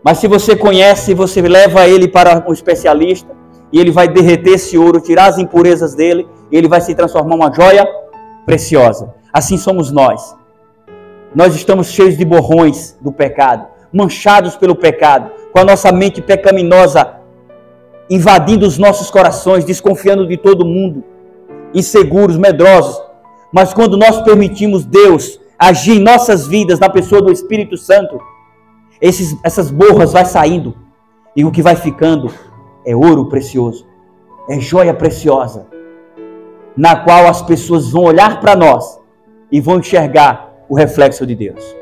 Mas se você conhece, você leva ele para um especialista e ele vai derreter esse ouro, tirar as impurezas dele e ele vai se transformar em uma joia preciosa. Assim somos nós. Nós estamos cheios de borrões do pecado, manchados pelo pecado, com a nossa mente pecaminosa invadindo os nossos corações, desconfiando de todo mundo, inseguros, medrosos. Mas quando nós permitimos Deus agir em nossas vidas, na pessoa do Espírito Santo, essas borras vai saindo e o que vai ficando é ouro precioso, é joia preciosa, na qual as pessoas vão olhar para nós e vão enxergar o reflexo de Deus.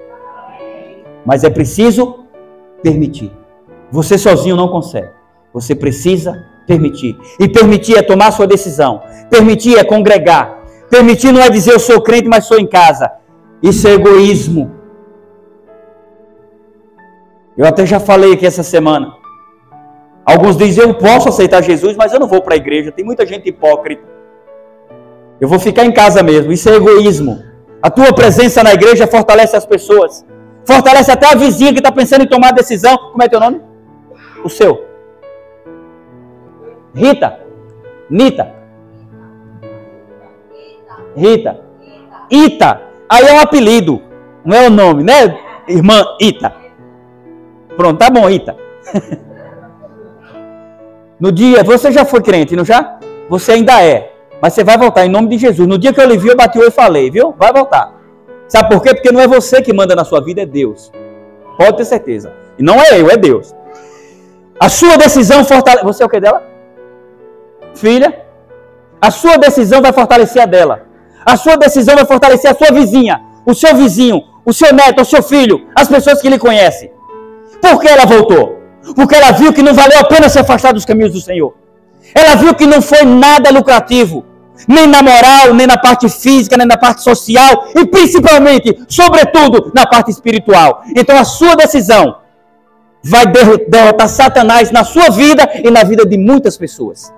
Mas é preciso permitir. Você sozinho não consegue. Você precisa permitir. E permitir é tomar sua decisão. Permitir é congregar. Permitir não é dizer eu sou crente, mas sou em casa. Isso é egoísmo. Eu até já falei aqui essa semana. Alguns dizem eu posso aceitar Jesus, mas eu não vou para a igreja. Tem muita gente hipócrita. Eu vou ficar em casa mesmo. Isso é egoísmo. A tua presença na igreja fortalece as pessoas. Fortalece até a vizinha que está pensando em tomar decisão. Como é teu nome? O seu. Rita. Nita. Rita. Ita. Aí é um apelido. Não é o nome, né? Irmã Ita. Pronto, tá bom, Ita. No dia, você já foi crente, não já? Você ainda é. Mas você vai voltar em nome de Jesus. No dia que eu lhe vi, eu bati o olho e falei, viu? Vai voltar. Sabe por quê? Porque não é você que manda na sua vida, é Deus. Pode ter certeza. E não é eu, é Deus. A sua decisão fortalece... Você é o que dela? Filha? A sua decisão vai fortalecer a dela. A sua decisão vai fortalecer a sua vizinha, o seu vizinho, o seu neto, o seu filho, as pessoas que lhe conhecem. Por que ela voltou? Porque ela viu que não valeu a pena se afastar dos caminhos do Senhor. Ela viu que não foi nada lucrativo. Nem na moral, nem na parte física, nem na parte social e principalmente, sobretudo, na parte espiritual. Então a sua decisão vai derrotar Satanás na sua vida e na vida de muitas pessoas.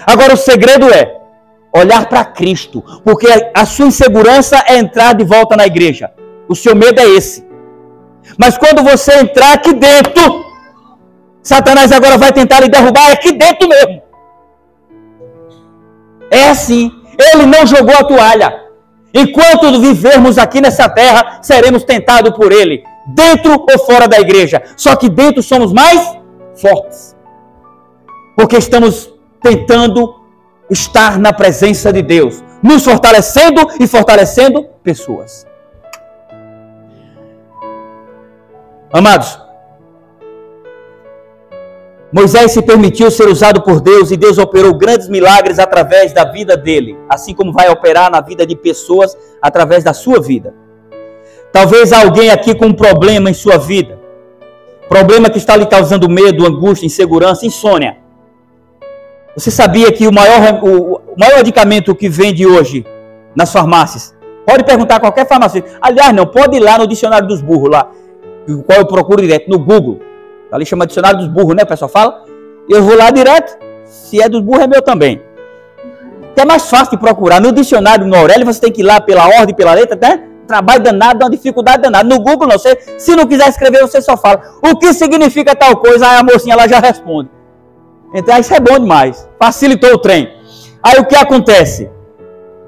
Agora o segredo é olhar para Cristo, porque a sua insegurança é entrar de volta na igreja. O seu medo é esse. Mas quando você entrar aqui dentro, Satanás agora vai tentar lhe derrubar aqui dentro mesmo. É assim, ele não jogou a toalha. Enquanto vivermos aqui nessa terra, seremos tentados por ele, dentro ou fora da igreja. Só que dentro somos mais fortes, porque estamos tentando estar na presença de Deus, nos fortalecendo e fortalecendo pessoas. Amados, Moisés se permitiu ser usado por Deus e Deus operou grandes milagres através da vida dele, assim como vai operar na vida de pessoas através da sua vida. Talvez alguém aqui com um problema em sua vida, problema que está lhe causando medo, angústia, insegurança, insônia. Você sabia que o maior medicamento que vende hoje nas farmácias, pode perguntar a qualquer farmacêutico, aliás não, pode ir lá no dicionário dos burros lá, o qual eu procuro direto no Google. Ali chama dicionário dos burros, né? O pessoal fala. Eu vou lá direto. Se é dos burros, é meu também. É mais fácil de procurar. No dicionário, no Aurélio, você tem que ir lá pela ordem, pela letra, né? Trabalho danado, uma dificuldade danada. No Google, não. Você, se não quiser escrever, você só fala. O que significa tal coisa? Aí a mocinha lá já responde. Então, isso é bom demais. Facilitou o trem. Aí, o que acontece?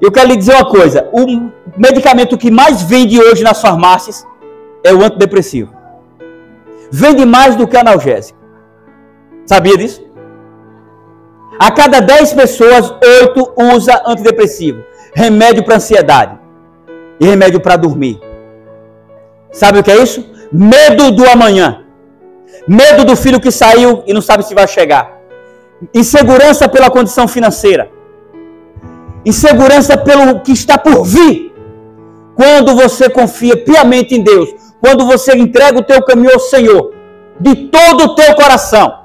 Eu quero lhe dizer uma coisa. O medicamento que mais vende hoje nas farmácias é o antidepressivo. Vende mais do que analgésico. Sabia disso? A cada 10 pessoas, 8 usa antidepressivo. Remédio para ansiedade. E remédio para dormir. Sabe o que é isso? Medo do amanhã. Medo do filho que saiu e não sabe se vai chegar. Insegurança pela condição financeira. Insegurança pelo que está por vir. Quando você confia piamente em Deus, quando você entrega o teu caminho ao Senhor, de todo o teu coração,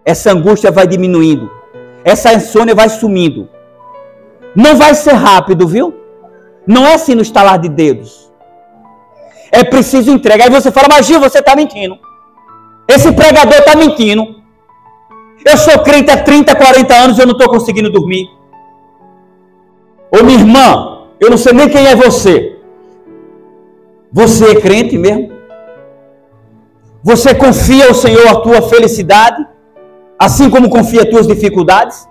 essa angústia vai diminuindo. Essa insônia vai sumindo. Não vai ser rápido, viu? Não é assim no estalar de dedos. É preciso entregar. Aí você fala, mas Gil, você está mentindo. Esse pregador está mentindo. Eu sou crente há 30, 40 anos e eu não estou conseguindo dormir. Ô minha irmã, eu não sei nem quem é você. Você é crente mesmo? Você confia ao Senhor a tua felicidade? Assim como confia as tuas dificuldades?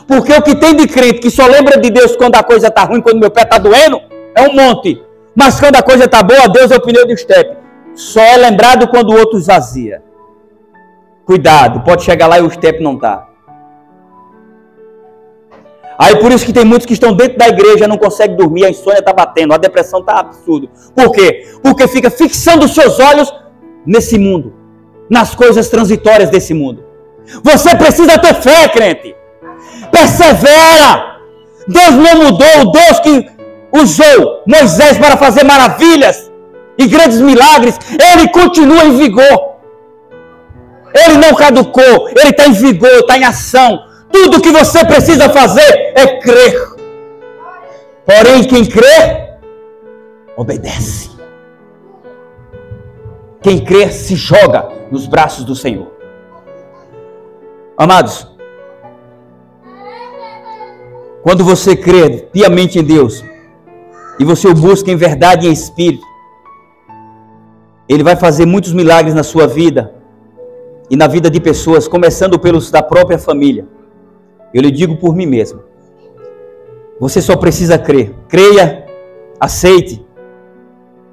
Porque o que tem de crente que só lembra de Deus quando a coisa está ruim, quando meu pé está doendo, é um monte. Mas quando a coisa está boa, Deus é o pneu de estepe. Só é lembrado quando o outro esvazia. Cuidado, pode chegar lá e o estepe não está. Aí por isso que tem muitos que estão dentro da igreja e não conseguem dormir, a insônia está batendo, a depressão está absurdo. Por quê? Porque fica fixando os seus olhos nesse mundo, nas coisas transitórias desse mundo. Você precisa ter fé, crente. Persevera. Deus não mudou. O Deus que usou Moisés para fazer maravilhas e grandes milagres, Ele continua em vigor. Ele não caducou. Ele está em vigor, está em ação. Tudo que você precisa fazer é crer. Porém, quem crê, obedece. Quem crê, se joga nos braços do Senhor. Amados, quando você crê piamente em Deus, e você o busca em verdade e em espírito, Ele vai fazer muitos milagres na sua vida, e na vida de pessoas, começando pelos da própria família. Eu lhe digo por mim mesmo. Você só precisa crer. Creia, aceite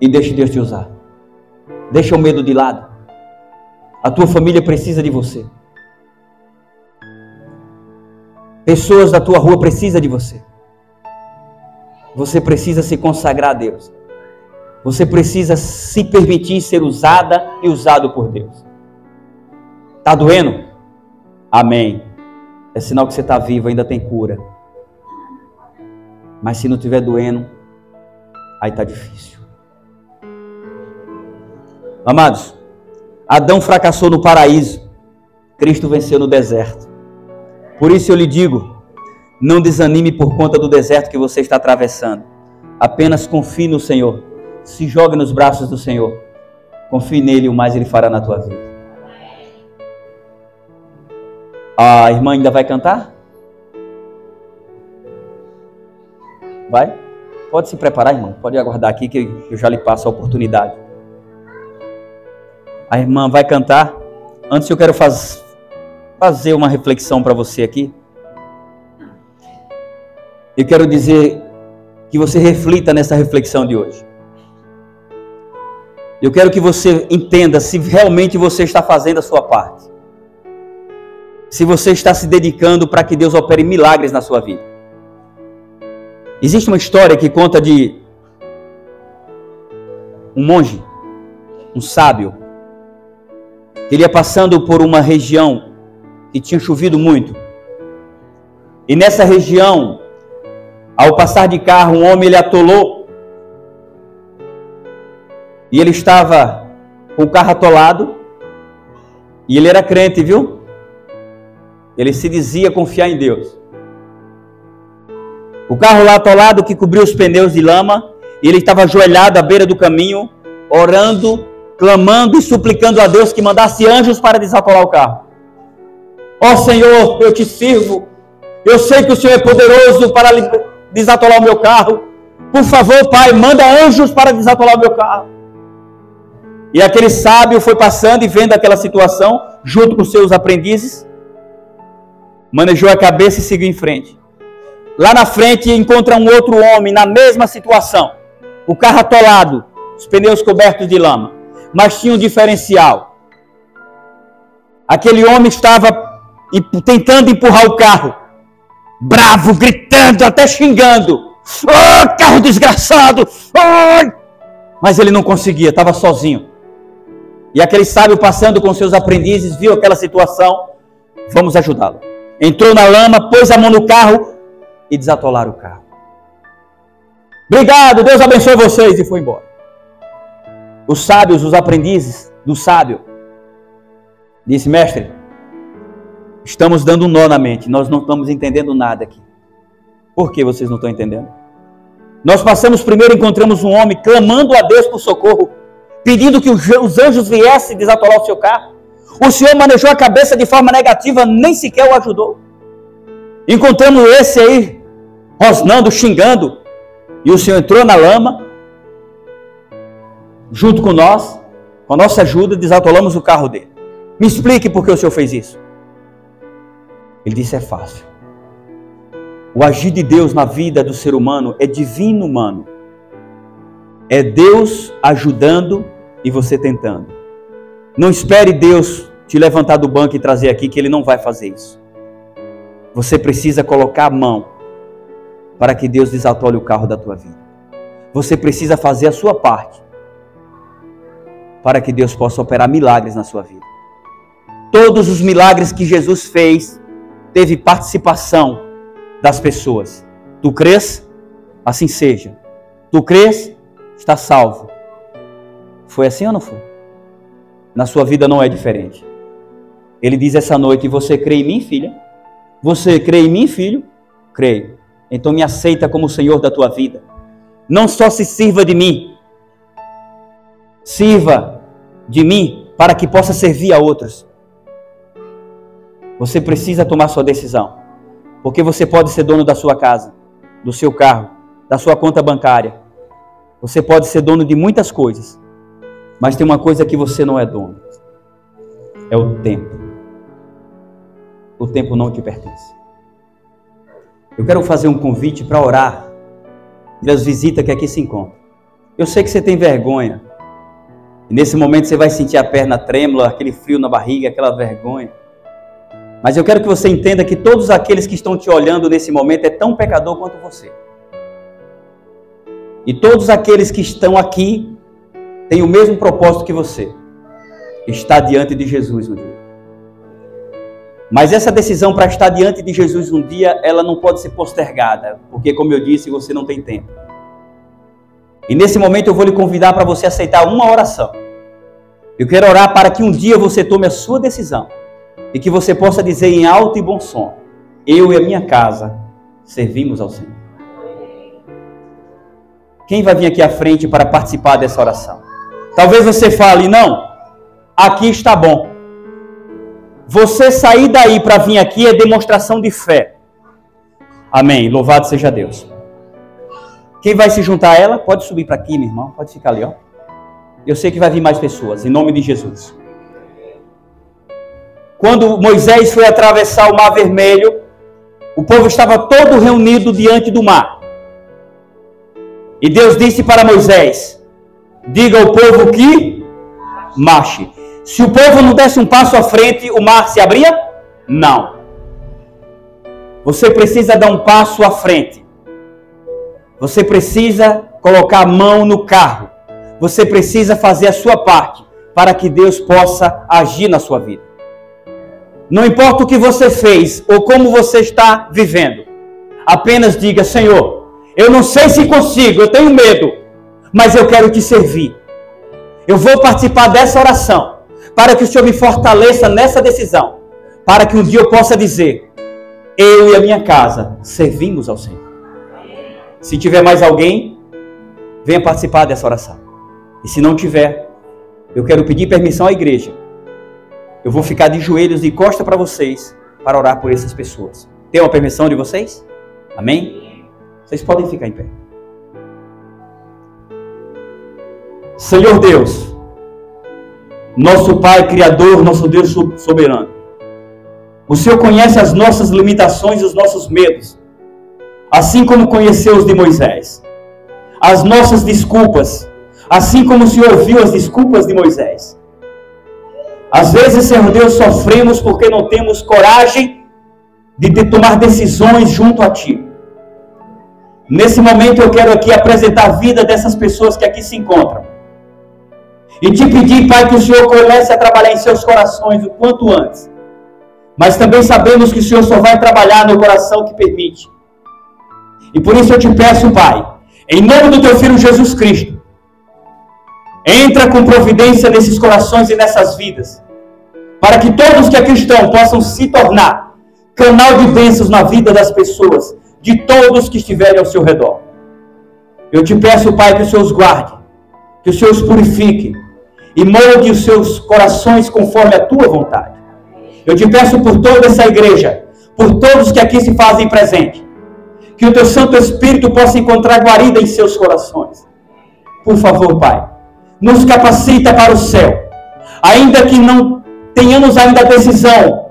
e deixe Deus te usar. Deixa o medo de lado. A tua família precisa de você. Pessoas da tua rua precisam de você. Você precisa se consagrar a Deus. Você precisa se permitir ser usada e usado por Deus. Está doendo? Amém. É sinal que você está vivo, ainda tem cura. Mas se não estiver doendo, aí está difícil. Amados, Adão fracassou no paraíso, Cristo venceu no deserto. Por isso eu lhe digo, não desanime por conta do deserto que você está atravessando. Apenas confie no Senhor. Se jogue nos braços do Senhor. Confie nele e o mais Ele fará na tua vida. A irmã ainda vai cantar? Vai? Pode se preparar, irmão. Pode aguardar aqui que eu já lhe passo a oportunidade. A irmã vai cantar. Antes eu quero fazer uma reflexão para você aqui. Eu quero dizer que você reflita nessa reflexão de hoje. Eu quero que você entenda se realmente você está fazendo a sua parte. Se você está se dedicando para que Deus opere milagres na sua vida. Existe uma história que conta de um monge, um sábio, que ele ia passando por uma região que tinha chovido muito. E nessa região, ao passar de carro, um homem ele atolou. E ele estava com o carro atolado. E ele era crente, viu? Ele se dizia confiar em Deus. O carro lá atolado que cobriu os pneus de lama. E ele estava ajoelhado à beira do caminho, orando, clamando e suplicando a Deus que mandasse anjos para desatolar o carro. Ó Senhor, eu te sirvo. Eu sei que o Senhor é poderoso para desatolar o meu carro. Por favor, Pai, manda anjos para desatolar o meu carro. E aquele sábio foi passando e vendo aquela situação, junto com seus aprendizes, manejou a cabeça e seguiu em frente. Lá na frente encontra um outro homem na mesma situação. O carro atolado, os pneus cobertos de lama. Mas tinha um diferencial. Aquele homem estava tentando empurrar o carro. Bravo, gritando, até xingando. Oh, carro desgraçado! Oh! Mas ele não conseguia, estava sozinho. E aquele sábio passando com seus aprendizes, viu aquela situação, vamos ajudá-lo. Entrou na lama, pôs a mão no carro e desatolaram o carro. Obrigado, Deus abençoe vocês, e foi embora. Os sábios, os aprendizes do sábio, disse: mestre, estamos dando um nó na mente, nós não estamos entendendo nada aqui. Por que vocês não estão entendendo? Nós passamos primeiro, encontramos um homem clamando a Deus por socorro, pedindo que os anjos viessem desatolar o seu carro. O Senhor manejou a cabeça de forma negativa, nem sequer o ajudou. Encontramos esse aí, rosnando, xingando, e o Senhor entrou na lama, junto com nós, com a nossa ajuda, desatolamos o carro dele. Me explique por que o Senhor fez isso. Ele disse: é fácil. O agir de Deus na vida do ser humano é divino humano. É Deus ajudando e você tentando. Não espere Deus te levantar do banco e trazer aqui, que Ele não vai fazer isso. Você precisa colocar a mão para que Deus desatole o carro da tua vida. Você precisa fazer a sua parte para que Deus possa operar milagres na sua vida. Todos os milagres que Jesus fez, teve participação das pessoas. Tu crês? Assim seja. Tu crês? Está salvo. Foi assim ou não foi? Na sua vida não é diferente. Ele diz essa noite: você crê em mim, filha? Você crê em mim, filho? Creio. Então me aceita como o Senhor da tua vida. Não só se sirva de mim. Sirva de mim para que possa servir a outros. Você precisa tomar sua decisão. Porque você pode ser dono da sua casa, do seu carro, da sua conta bancária. Você pode ser dono de muitas coisas. Mas tem uma coisa que você não é dono. É o tempo. O tempo não te pertence. Eu quero fazer um convite para orar pelas visitas que aqui se encontram. Eu sei que você tem vergonha. E nesse momento você vai sentir a perna trêmula, aquele frio na barriga, aquela vergonha. Mas eu quero que você entenda que todos aqueles que estão te olhando nesse momento é tão pecador quanto você. E todos aqueles que estão aqui têm o mesmo propósito que você. Estar diante de Jesus um dia. Mas essa decisão para estar diante de Jesus um dia, ela não pode ser postergada. Porque, como eu disse, você não tem tempo. E nesse momento eu vou lhe convidar para você aceitar uma oração. Eu quero orar para que um dia você tome a sua decisão. E que você possa dizer em alto e bom som: eu e a minha casa servimos ao Senhor. Quem vai vir aqui à frente para participar dessa oração? Talvez você fale: não, aqui está bom. Você sair daí para vir aqui é demonstração de fé. Amém, louvado seja Deus. Quem vai se juntar a ela, pode subir para aqui, meu irmão, pode ficar ali, ó. Eu sei que vai vir mais pessoas, em nome de Jesus. Quando Moisés foi atravessar o Mar Vermelho, o povo estava todo reunido diante do mar. E Deus disse para Moisés: diga ao povo que marche. Se o povo não desse um passo à frente, o mar se abria? Não. Você precisa dar um passo à frente. Você precisa colocar a mão no carro. Você precisa fazer a sua parte para que Deus possa agir na sua vida. Não importa o que você fez ou como você está vivendo. Apenas diga: Senhor, eu não sei se consigo, eu tenho medo, mas eu quero te servir. Eu vou participar dessa oração para que o Senhor me fortaleça nessa decisão, para que um dia eu possa dizer: eu e a minha casa servimos ao Senhor. Se tiver mais alguém, venha participar dessa oração. E se não tiver, eu quero pedir permissão à igreja. Eu vou ficar de joelhos de costa para vocês, para orar por essas pessoas. Tem uma permissão de vocês? Amém? Vocês podem ficar em pé. Senhor Deus, nosso Pai Criador, nosso Deus soberano, o Senhor conhece as nossas limitações e os nossos medos, assim como conheceu os de Moisés. As nossas desculpas, assim como o Senhor viu as desculpas de Moisés. Às vezes, Senhor Deus, sofremos porque não temos coragem de tomar decisões junto a Ti. Nesse momento eu quero aqui apresentar a vida dessas pessoas que aqui se encontram. E te pedir, Pai, que o Senhor comece a trabalhar em seus corações o quanto antes. Mas também sabemos que o Senhor só vai trabalhar no coração que permite. E por isso eu te peço, Pai, em nome do teu Filho Jesus Cristo, entra com providência nesses corações e nessas vidas, para que todos que aqui estão possam se tornar canal de bênçãos na vida das pessoas, de todos que estiverem ao seu redor. Eu te peço, Pai, que o Senhor os guarde, que o Senhor os purifique e molde os seus corações conforme a tua vontade. Eu te peço por toda essa igreja, por todos que aqui se fazem presente, que o teu Santo Espírito possa encontrar guarida em seus corações. Por favor, Pai, nos capacita para o céu, ainda que não tenhamos ainda a decisão,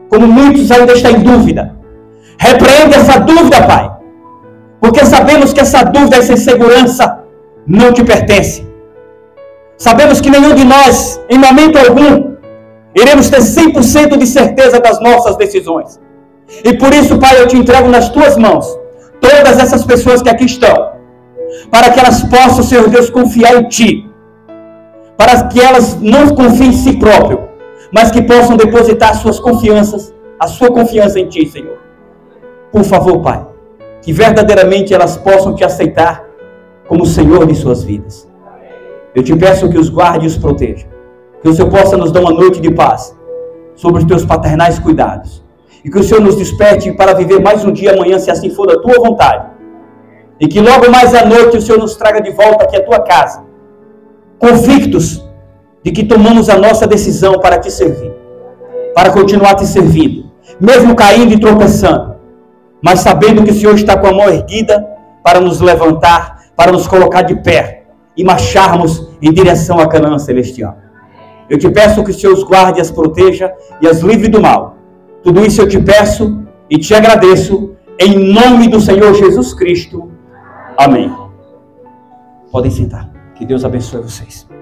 como muitos ainda estão em dúvida. Repreende essa dúvida, Pai, porque sabemos que essa dúvida, essa insegurança não te pertence. Sabemos que nenhum de nós, em momento algum, iremos ter 100% de certeza das nossas decisões. E por isso, Pai, eu te entrego nas tuas mãos todas essas pessoas que aqui estão, para que elas possam, Senhor Deus, confiar em Ti, para que elas não confiem em si próprio, mas que possam depositar suas confianças, a sua confiança em Ti, Senhor. Por favor, Pai, que verdadeiramente elas possam Te aceitar como Senhor de suas vidas. Eu te peço que os guarde e os proteja, que o Senhor possa nos dar uma noite de paz, sobre os Teus paternais cuidados, e que o Senhor nos desperte para viver mais um dia amanhã, se assim for da Tua vontade, e que logo mais à noite o Senhor nos traga de volta aqui à Tua casa, convictos de que tomamos a nossa decisão para Te servir, para continuar Te servindo, mesmo caindo e tropeçando, mas sabendo que o Senhor está com a mão erguida para nos levantar, para nos colocar de pé e marcharmos em direção à Canaã celestial. Eu te peço que o Senhor os guarde, as proteja e as livre do mal. Tudo isso eu te peço e te agradeço em nome do Senhor Jesus Cristo. Amém. Podem sentar. Que Deus abençoe vocês.